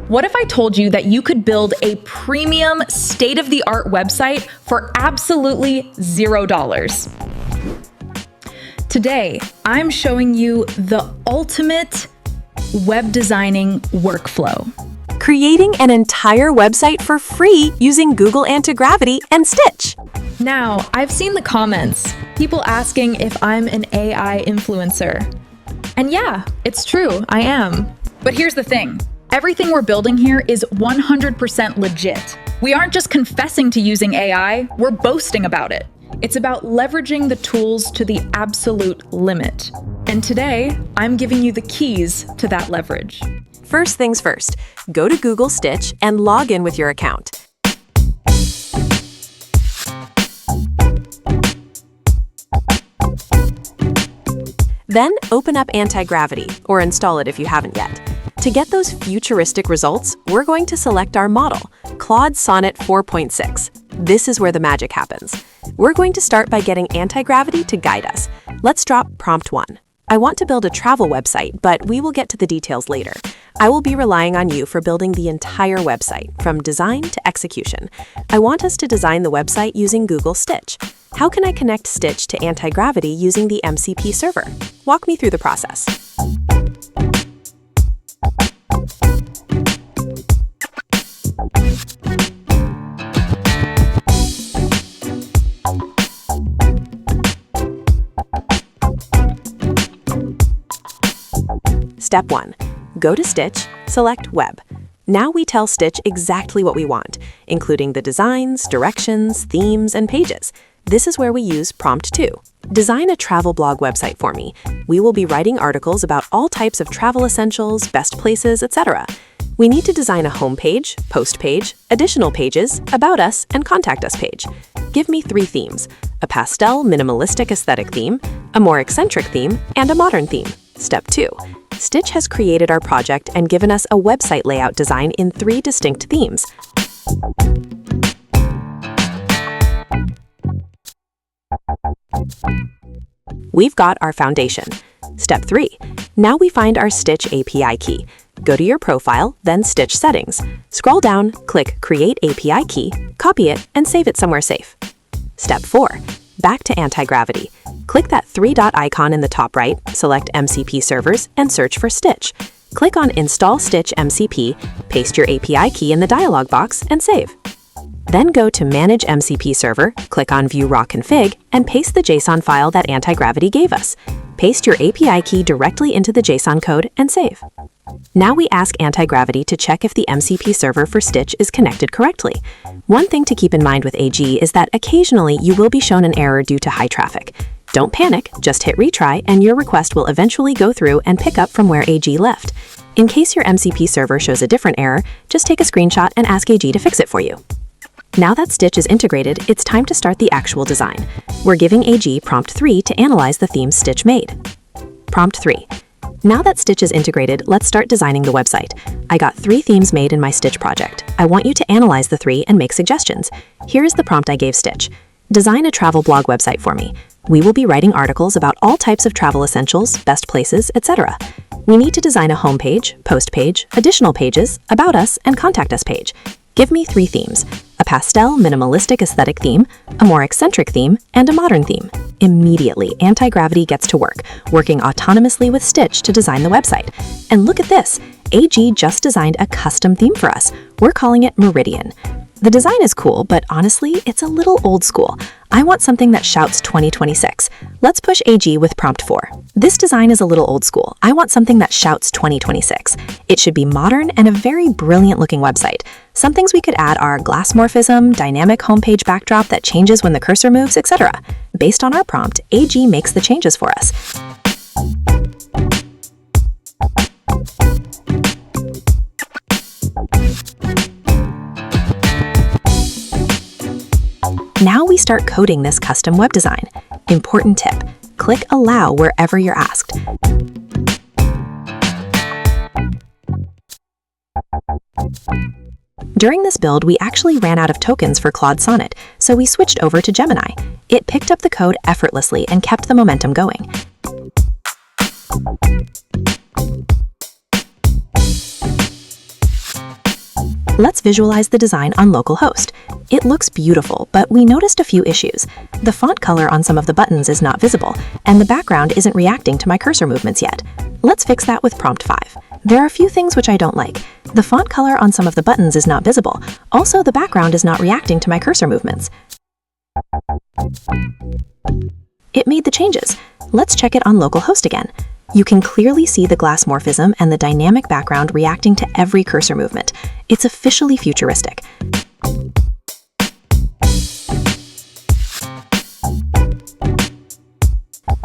What if I told you that you could build a premium, state-of-the-art website for absolutely $0? Today, I'm showing you the ultimate web designing workflow. Creating an entire website for free using Google Antigravity and Stitch. Now, I've seen the comments, people asking if I'm an AI influencer. And yeah, it's true, I am. But here's the thing. Everything we're building here is 100% legit. We aren't just confessing to using AI, we're boasting about it. It's about leveraging the tools to the absolute limit. And today, I'm giving you the keys to that leverage. First things first, go to Google Stitch and log in with your account. Then open up Antigravity, or install it if you haven't yet. To get those futuristic results, we're going to select our model, Claude Sonnet 4.6. This is where the magic happens. We're going to start by getting Antigravity to guide us. Let's drop prompt 1. I want to build a travel website, but we will get to the details later. I will be relying on you for building the entire website, from design to execution. I want us to design the website using Google Stitch. How can I connect Stitch to Antigravity using the MCP server? Walk me through the process. Step 1. Go to Stitch, select Web. Now we tell Stitch exactly what we want, including the designs, directions, themes, and pages. This is where we use prompt 2. Design a travel blog website for me. We will be writing articles about all types of travel essentials, best places, etc. We need to design a home page, post page, additional pages, about us, and contact us page. Give me 3 themes: a pastel, minimalistic aesthetic theme, a more eccentric theme, and a modern theme. Step 2. Stitch has created our project and given us a website layout design in 3 distinct themes. We've got our foundation. Step 3. Now we find our Stitch API key. Go to your profile, then Stitch Settings. Scroll down, click Create API Key, copy it, and save it somewhere safe. Step 4. Back to Antigravity. Click that 3-dot icon in the top right, select MCP Servers, and search for Stitch. Click on Install Stitch MCP, paste your API key in the dialog box, and save. Then go to Manage MCP Server, click on View Raw Config, and paste the JSON file that Antigravity gave us. Paste your API key directly into the JSON code and save. Now we ask Antigravity to check if the MCP server for Stitch is connected correctly. One thing to keep in mind with AG is that occasionally you will be shown an error due to high traffic. Don't panic, just hit retry and your request will eventually go through and pick up from where AG left. In case your MCP server shows a different error, just take a screenshot and ask AG to fix it for you. Now that Stitch is integrated, it's time to start the actual design. We're giving AG prompt 3 to analyze the themes Stitch made. Prompt 3. Now that Stitch is integrated, let's start designing the website. I got 3 themes made in my Stitch project. I want you to analyze the 3 and make suggestions. Here is the prompt I gave Stitch. Design a travel blog website for me. We will be writing articles about all types of travel essentials, best places, etc. We need to design a home page, post page, additional pages, about us, and contact us page. Give me 3 themes: a pastel, minimalistic aesthetic theme, a more eccentric theme, and a modern theme. Immediately, Antigravity gets to work, working autonomously with Stitch to design the website. And look at this! AG just designed a custom theme for us. We're calling it Meridian. The design is cool, but honestly, it's a little old school. I want something that shouts 2026. Let's push AG with prompt 4. This design is a little old school. I want something that shouts 2026. It should be modern and a very brilliant looking website. Some things we could add are glass morphism, dynamic homepage backdrop that changes when the cursor moves, etc. Based on our prompt, AG makes the changes for us. Now we start coding this custom web design. Important tip: click Allow wherever you're asked. During this build, we actually ran out of tokens for Claude Sonnet, so we switched over to Gemini. It picked up the code effortlessly and kept the momentum going. Let's visualize the design on localhost. It looks beautiful, but we noticed a few issues. The font color on some of the buttons is not visible, and the background isn't reacting to my cursor movements yet. Let's fix that with prompt 5. There are a few things which I don't like. The font color on some of the buttons is not visible. Also, the background is not reacting to my cursor movements. It made the changes. Let's check it on localhost again. You can clearly see the glass morphism and the dynamic background reacting to every cursor movement. It's officially futuristic.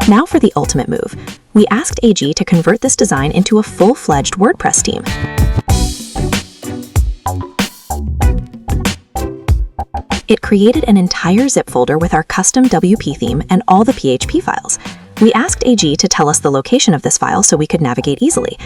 Now for the ultimate move. We asked AG to convert this design into a full-fledged WordPress theme. It created an entire zip folder with our custom WP theme and all the PHP files. We asked AG to tell us the location of this file so we could navigate easily.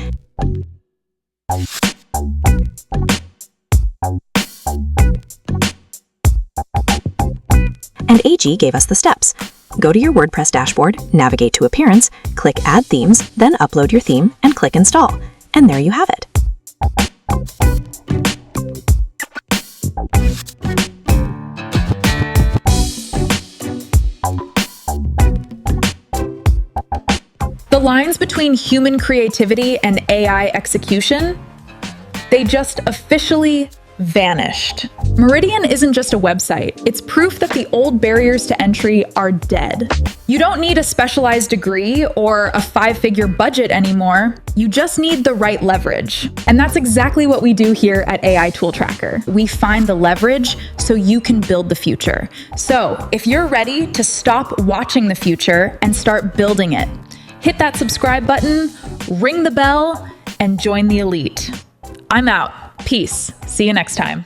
And AG gave us the steps. Go to your WordPress dashboard, navigate to Appearance, click Add Themes, then upload your theme, and click Install. And there you have it. The lines between human creativity and AI execution, they just officially vanished. Meridian isn't just a website, it's proof that the old barriers to entry are dead. You don't need a specialized degree or a 5-figure budget anymore, you just need the right leverage. And that's exactly what we do here at AI Tool Tracker. We find the leverage so you can build the future. So if you're ready to stop watching the future and start building it, hit that subscribe button, ring the bell, and join the elite. I'm out. Peace. See you next time.